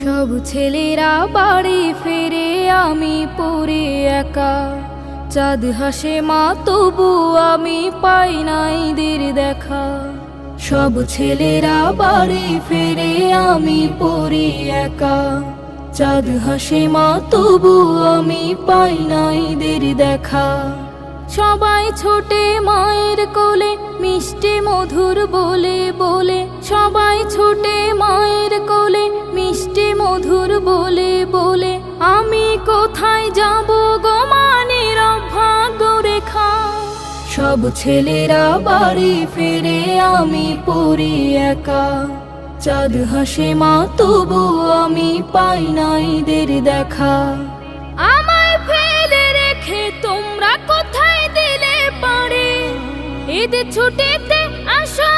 সব ছেলেরা বাড়ি ফিরে, আমি পড়ে একা। চাঁদ হাসে মা তবু আমি পাই নাই দের দেখা। সব ছেলেরা বাড়ি ফিরে, আমি পড়ে একা। চাঁদ হাসে মা তবু আমি পাই নাই দের দেখা। সবাই ছোটে মায়ের কোলে, মিষ্টি মধুর বলে বলে। সবাই ছোটে মায়ের কোলে, মিষ্টি মধুর বলে বলে। আমি কোথায় যাব গো মা, নীরব ভাগ্য রেখা। সব ছেলেরা বাড়ি ফিরে, আমি পড়ি একা। চাঁদ হাসে মা তবু আমি পাই নাই দের দেখা। আমায় ফেলে রেখে তোমরা কোথায় দিলে পারে, ঈদ ছুটিতে আসো